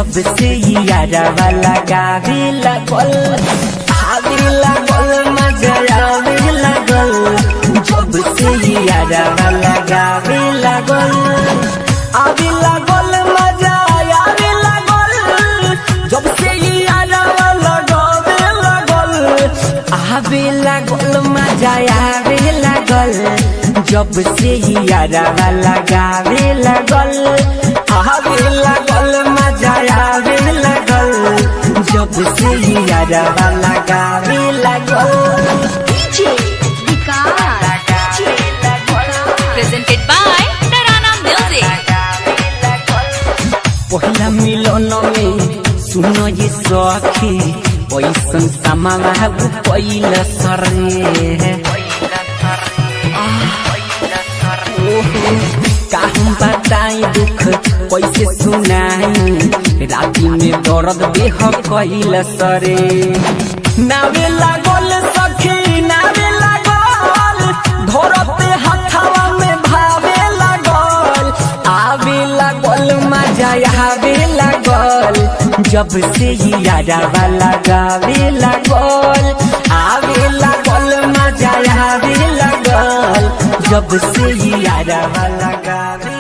जब से यारवा लगावे लागल आवे लागल मजा आवे लागल। जब से यारवा लगावे लागल आवे लागल मजा आवे लागल। जब से यारवा लगावे लागल आवे लागल मजा आवे लागल। जब से यारवा लगावे लागल आवे लागल मजा आवे लागल। जब से यारवा लगावे लागल। Presented by Tarana Music. पहिला मिलन में सुनो ये सखी पैसन समावा पहिला सरे कहूँ बताई दुख कैसे सुनाई राती में दर्द बेह कैल सरे। नावे लागल सखी नावे लागल धरते हथवा में भावे लागल आवे लागल मजा आवे लागल। जब से यारवा लगावे लागल आवे लागल मजा आवे लागल। जब से यारवा लगावे